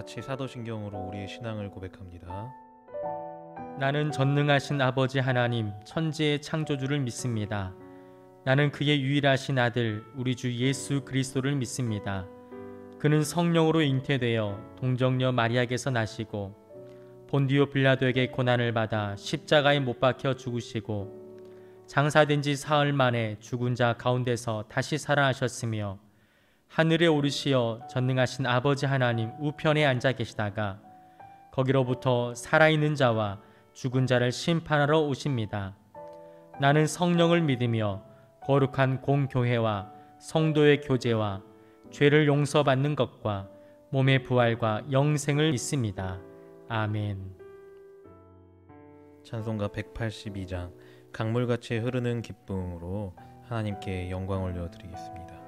같이 사도신경으로 우리의 신앙을 고백합니다. 나는 전능하신 아버지 하나님 천지의 창조주를 믿습니다. 나는 그의 유일하신 아들 우리 주 예수 그리스도를 믿습니다. 그는 성령으로 잉태되어 동정녀 마리아에게서 나시고 본디오 빌라도에게 고난을 받아 십자가에 못 박혀 죽으시고 장사된 지 사흘 만에 죽은 자 가운데서 다시 살아나셨으며 하늘에 오르시어 전능하신 아버지 하나님 우편에 앉아 계시다가 거기로부터 살아있는 자와 죽은 자를 심판하러 오십니다. 나는 성령을 믿으며 거룩한 공교회와 성도의 교제와 죄를 용서받는 것과 몸의 부활과 영생을 믿습니다. 아멘. 찬송가 182장 강물같이 흐르는 기쁨으로 하나님께 영광 올려드리겠습니다.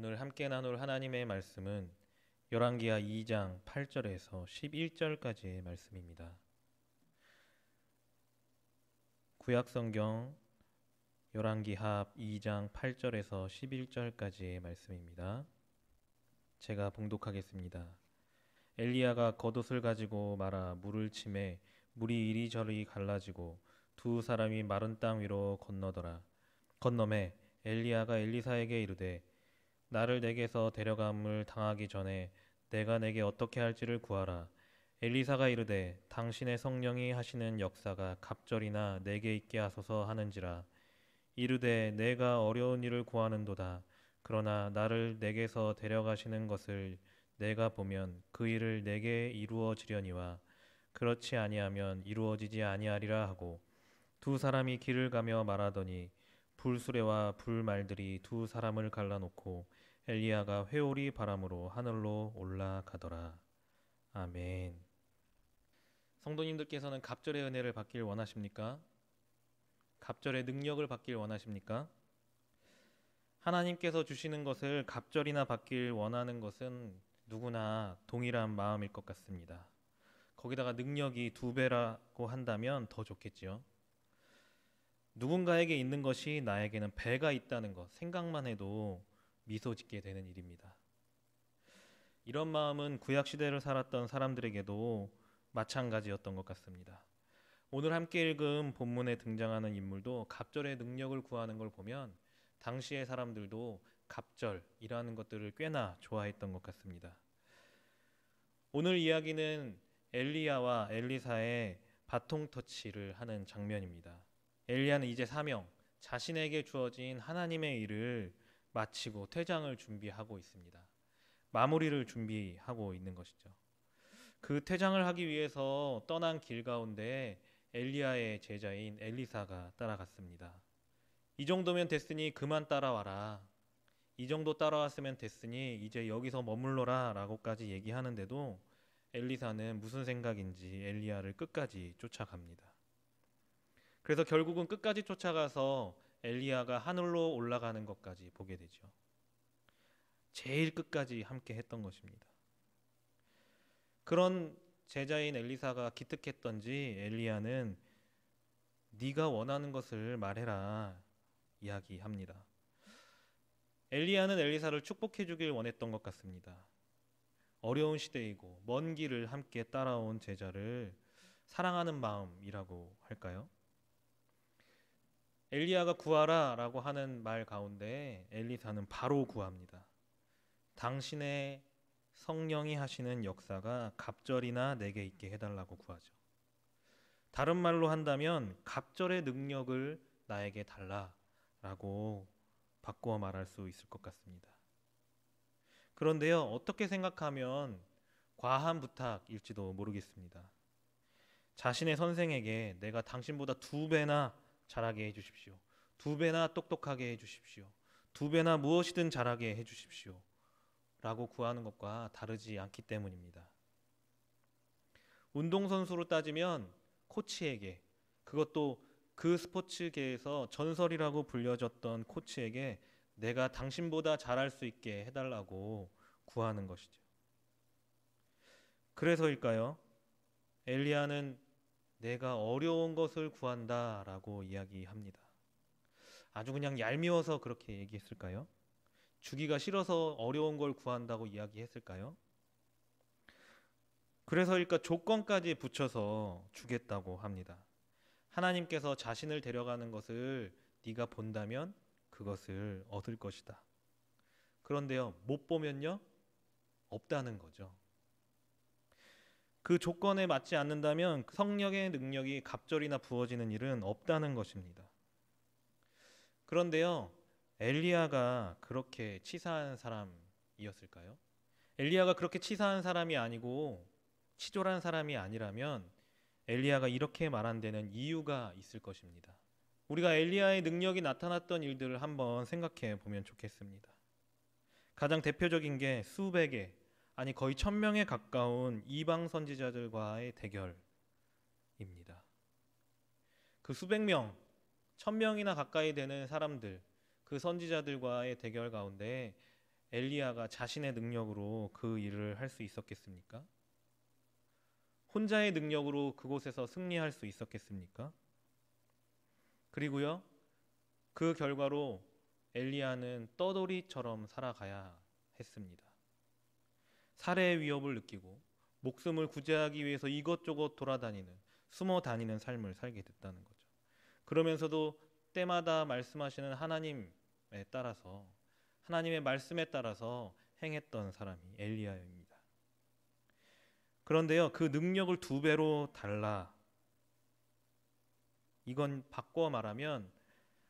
오늘 함께 나눌 하나님의 말씀은 열왕기하 2장 8절에서 11절까지의 말씀입니다. 구약성경 열왕기하 2장 8절에서 11절까지의 말씀입니다. 제가 봉독하겠습니다. 엘리야가 겉옷을 가지고 말아 물을 치매 물이 이리저리 갈라지고 두 사람이 마른 땅 위로 건너매 엘리야가 엘리사에게 이르되 나를 내게서 데려감을 당하기 전에 내가 내게 어떻게 할지를 구하라. 엘리사가 이르되 당신의 성령이 하시는 역사가 갑절이나 내게 있게 하소서 하는지라. 이르되 내가 어려운 일을 구하는도다. 그러나 나를 내게서 데려가시는 것을 내가 보면 그 일을 내게 이루어지려니와 그렇지 아니하면 이루어지지 아니하리라 하고 두 사람이 길을 가며 말하더니 불수레와 불말들이 두 사람을 갈라놓고 엘리야가 회오리 바람으로 하늘로 올라가더라. 아멘. 성도님들께서는 갑절의 은혜를 받길 원하십니까? 갑절의 능력을 받길 원하십니까? 하나님께서 주시는 것을 갑절이나 받길 원하는 것은 누구나 동일한 마음일 것 같습니다. 거기다가 능력이 2배라고 한다면 더 좋겠지요. 누군가에게 있는 것이 나에게는 배가 있다는 것 생각만 해도 미소 짓게 되는 일입니다. 이런 마음은 구약 시대를 살았던 사람들에게도 마찬가지였던 것 같습니다. 오늘 함께 읽은 본문에 등장하는 인물도 갑절의 능력을 구하는 걸 보면 당시의 사람들도 갑절이라는 것들을 꽤나 좋아했던 것 같습니다. 오늘 이야기는 엘리야와 엘리사의 바통 터치를 하는 장면입니다. 엘리야는 이제 사명, 자신에게 주어진 하나님의 일을 마치고 퇴장을 준비하고 있습니다. 마무리를 준비하고 있는 것이죠. 그 퇴장을 하기 위해서 떠난 길 가운데 엘리야의 제자인 엘리사가 따라갔습니다. 이 정도면 됐으니 그만 따라와라. 이 정도 따라왔으면 됐으니 이제 여기서 머물러라 라고까지 얘기하는데도 엘리사는 무슨 생각인지 엘리야를 끝까지 쫓아갑니다. 그래서 결국은 끝까지 쫓아가서 엘리야가 하늘로 올라가는 것까지 보게 되죠. 제일 끝까지 함께 했던 것입니다. 그런 제자인 엘리사가 기특했던지 엘리야는 네가 원하는 것을 말해라 이야기합니다. 엘리야는 엘리사를 축복해 주길 원했던 것 같습니다. 어려운 시대이고 먼 길을 함께 따라온 제자를 사랑하는 마음이라고 할까요? 엘리야가 구하라 라고 하는 말 가운데 엘리사는 바로 구합니다. 당신의 성령이 하시는 역사가 갑절이나 내게 있게 해달라고 구하죠. 다른 말로 한다면 갑절의 능력을 나에게 달라라고 바꾸어 말할 수 있을 것 같습니다. 그런데요, 어떻게 생각하면 과한 부탁일지도 모르겠습니다. 자신의 선생에게 내가 당신보다 2배나 잘하게 해주십시오. 2배나 똑똑하게 해주십시오. 2배나 무엇이든 잘하게 해주십시오. 라고 구하는 것과 다르지 않기 때문입니다. 운동선수로 따지면 코치에게, 그것도 그 스포츠계에서 전설이라고 불려졌던 코치에게 내가 당신보다 잘할 수 있게 해달라고 구하는 것이죠. 그래서일까요? 엘리야는 내가 어려운 것을 구한다 라고 이야기합니다. 아주 그냥 얄미워서 그렇게 얘기했을까요? 주기가 싫어서 어려운 걸 구한다고 이야기했을까요? 그래서일까 조건까지 붙여서 주겠다고 합니다. 하나님께서 자신을 데려가는 것을 네가 본다면 그것을 얻을 것이다. 그런데요, 못 보면요? 없다는 거죠. 그 조건에 맞지 않는다면 성령의 능력이 갑절이나 부어지는 일은 없다는 것입니다. 그런데요, 엘리야가 그렇게 치사한 사람이었을까요? 엘리야가 그렇게 치사한 사람이 아니고 치졸한 사람이 아니라면 엘리야가 이렇게 말한 데는 이유가 있을 것입니다. 우리가 엘리야의 능력이 나타났던 일들을 한번 생각해 보면 좋겠습니다. 가장 대표적인 게 수백의, 아니 거의 1000명에 가까운 이방 선지자들과의 대결입니다. 그 수백 명, 1000명이나 가까이 되는 사람들, 그 선지자들과의 대결 가운데 엘리야가 자신의 능력으로 그 일을 할 수 있었겠습니까? 혼자의 능력으로 그곳에서 승리할 수 있었겠습니까? 그리고요, 그 결과로 엘리야는 떠돌이처럼 살아가야 했습니다. 살해의 위협을 느끼고 목숨을 구제하기 위해서 이것저것 돌아다니는, 숨어 다니는 삶을 살게 됐다는 거죠. 그러면서도 때마다 말씀하시는 하나님에 따라서, 하나님의 말씀에 따라서 행했던 사람이 엘리야입니다. 그런데요, 그 능력을 2배로 달라. 이건 바꿔 말하면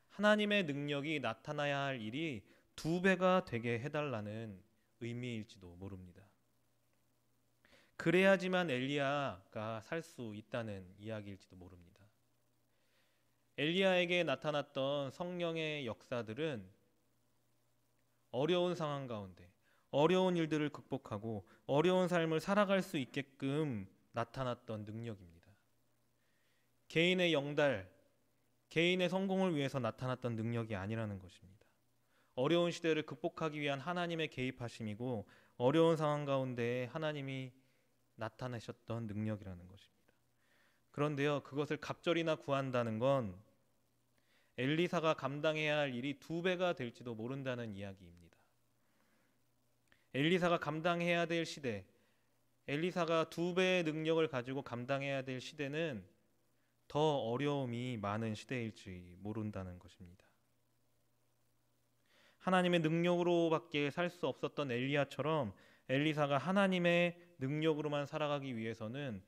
하나님의 능력이 나타나야 할 일이 2배가 되게 해달라는 의미일지도 모릅니다. 그래야지만 엘리야가 살 수 있다는 이야기일지도 모릅니다. 엘리야에게 나타났던 성령의 역사들은 어려운 상황 가운데 어려운 일들을 극복하고 어려운 삶을 살아갈 수 있게끔 나타났던 능력입니다. 개인의 영달, 개인의 성공을 위해서 나타났던 능력이 아니라는 것입니다. 어려운 시대를 극복하기 위한 하나님의 개입하심이고 어려운 상황 가운데 하나님이 나타내셨던 능력이라는 것입니다. 그런데요, 그것을 갑절이나 구한다는 건 엘리사가 감당해야 할 일이 2배가 될지도 모른다는 이야기입니다. 엘리사가 감당해야 될 시대, 엘리사가 2배의 능력을 가지고 감당해야 될 시대는 더 어려움이 많은 시대일지 모른다는 것입니다. 하나님의 능력으로밖에 살 수 없었던 엘리야처럼 엘리사가 하나님의 능력으로만 살아가기 위해서는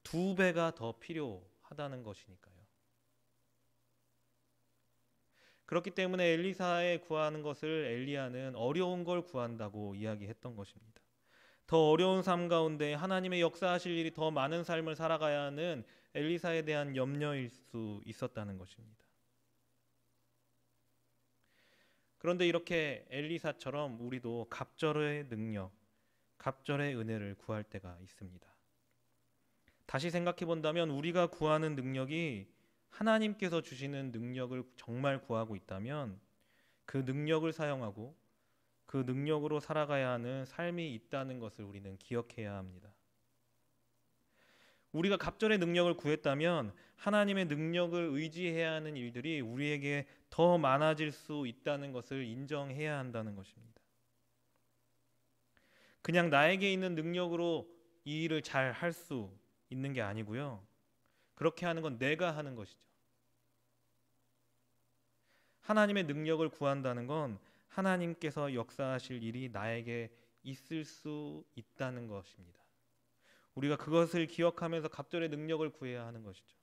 2배가 더 필요하다는 것이니까요. 그렇기 때문에 엘리사에 구하는 것을 엘리야는 어려운 걸 구한다고 이야기했던 것입니다. 더 어려운 삶 가운데 하나님의 역사하실 일이 더 많은 삶을 살아가야 하는 엘리사에 대한 염려일 수 있었다는 것입니다. 그런데 이렇게 엘리사처럼 우리도 갑절의 능력, 갑절의 은혜를 구할 때가 있습니다. 다시 생각해 본다면 우리가 구하는 능력이 하나님께서 주시는 능력을 정말 구하고 있다면 그 능력을 사용하고 그 능력으로 살아가야 하는 삶이 있다는 것을 우리는 기억해야 합니다. 우리가 갑절의 능력을 구했다면 하나님의 능력을 의지해야 하는 일들이 우리에게 더 많아질 수 있다는 것을 인정해야 한다는 것입니다. 그냥 나에게 있는 능력으로 이 일을 잘 할 수 있는 게 아니고요. 그렇게 하는 건 내가 하는 것이죠. 하나님의 능력을 구한다는 건 하나님께서 역사하실 일이 나에게 있을 수 있다는 것입니다. 우리가 그것을 기억하면서 갑절의 능력을 구해야 하는 것이죠.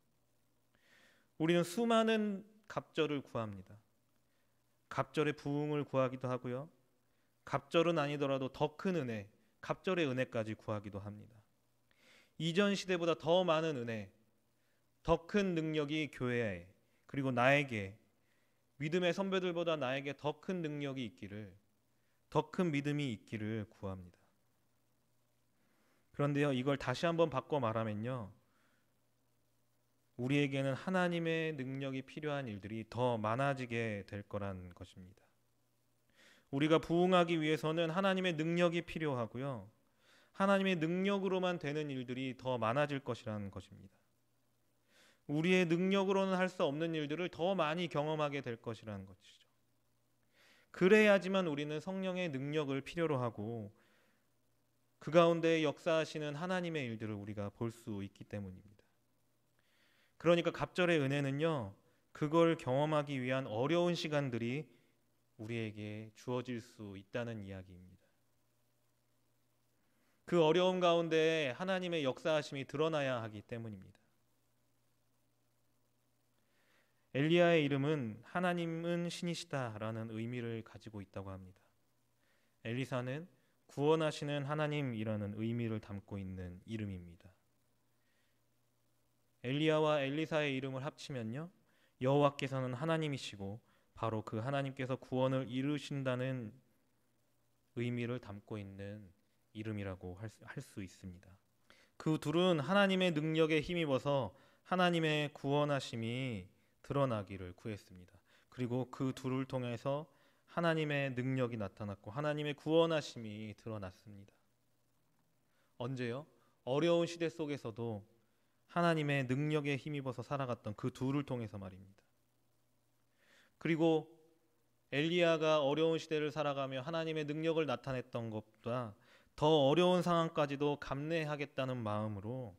우리는 수많은 갑절을 구합니다. 갑절의 부흥을 구하기도 하고요. 갑절은 아니더라도 더 큰 은혜, 갑절의 은혜까지 구하기도 합니다. 이전 시대보다 더 많은 은혜, 더 큰 능력이 교회에 그리고 나에게 믿음의 선배들보다 나에게 더 큰 능력이 있기를, 더 큰 믿음이 있기를 구합니다. 그런데요, 이걸 다시 한번 바꿔 말하면요, 우리에게는 하나님의 능력이 필요한 일들이 더 많아지게 될 거란 것입니다. 우리가 부흥하기 위해서는 하나님의 능력이 필요하고요, 하나님의 능력으로만 되는 일들이 더 많아질 것이라는 것입니다. 우리의 능력으로는 할 수 없는 일들을 더 많이 경험하게 될 것이라는 것이죠. 그래야지만 우리는 성령의 능력을 필요로 하고 그 가운데 역사하시는 하나님의 일들을 우리가 볼 수 있기 때문입니다. 그러니까 갑절의 은혜는요, 그걸 경험하기 위한 어려운 시간들이 우리에게 주어질 수 있다는 이야기입니다. 그 어려움 가운데 하나님의 역사하심이 드러나야 하기 때문입니다. 엘리야의 이름은 하나님은 신이시다라는 의미를 가지고 있다고 합니다. 엘리사는 구원하시는 하나님이라는 의미를 담고 있는 이름입니다. 엘리야와 엘리사의 이름을 합치면요, 여호와께서는 하나님이시고 바로 그 하나님께서 구원을 이루신다는 의미를 담고 있는 이름이라고 할 수 있습니다. 그 둘은 하나님의 능력에 힘입어서 하나님의 구원하심이 드러나기를 구했습니다. 그리고 그 둘을 통해서 하나님의 능력이 나타났고 하나님의 구원하심이 드러났습니다. 언제요? 어려운 시대 속에서도 하나님의 능력에 힘입어서 살아갔던 그 둘을 통해서 말입니다. 그리고 엘리야가 어려운 시대를 살아가며 하나님의 능력을 나타냈던 것보다 더 어려운 상황까지도 감내하겠다는 마음으로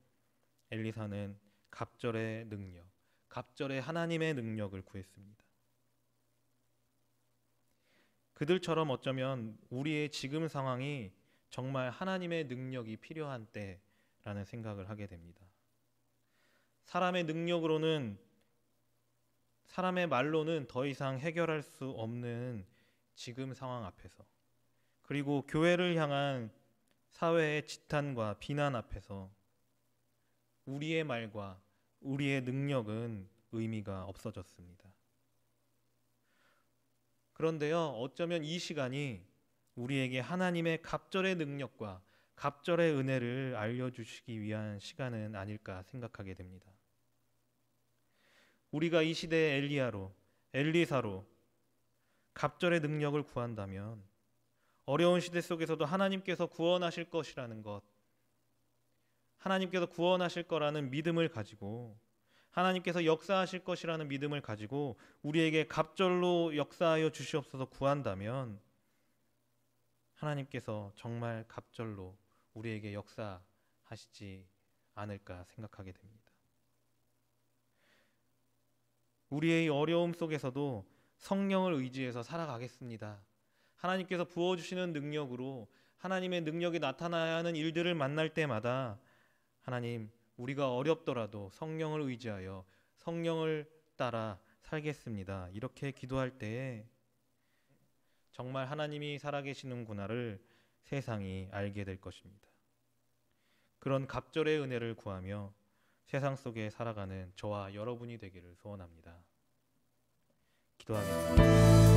엘리사는 갑절의 능력, 갑절의 하나님의 능력을 구했습니다. 그들처럼 어쩌면 우리의 지금 상황이 정말 하나님의 능력이 필요한 때라는 생각을 하게 됩니다. 사람의 능력으로는, 사람의 말로는 더 이상 해결할 수 없는 지금 상황 앞에서, 그리고 교회를 향한 사회의 지탄과 비난 앞에서 우리의 말과 우리의 능력은 의미가 없어졌습니다. 그런데요, 어쩌면 이 시간이 우리에게 하나님의 갑절의 능력과 갑절의 은혜를 알려주시기 위한 시간은 아닐까 생각하게 됩니다. 우리가 이 시대의 엘리야로, 엘리사로 갑절의 능력을 구한다면 어려운 시대 속에서도 하나님께서 구원하실 것이라는 것, 하나님께서 구원하실 거라는 믿음을 가지고, 하나님께서 역사하실 것이라는 믿음을 가지고 우리에게 갑절로 역사하여 주시옵소서 구한다면 하나님께서 정말 갑절로 우리에게 역사하시지 않을까 생각하게 됩니다. 우리의 어려움 속에서도 성령을 의지해서 살아가겠습니다. 하나님께서 부어주시는 능력으로 하나님의 능력이 나타나야 하는 일들을 만날 때마다 하나님, 우리가 어렵더라도 성령을 의지하여 성령을 따라 살겠습니다. 이렇게 기도할 때에 정말 하나님이 살아계시는구나를 세상이 알게 될 것입니다. 그런 갑절의 은혜를 구하며 세상 속에 살아가는 저와 여러분이 되기를 소원합니다. 기도하겠습니다.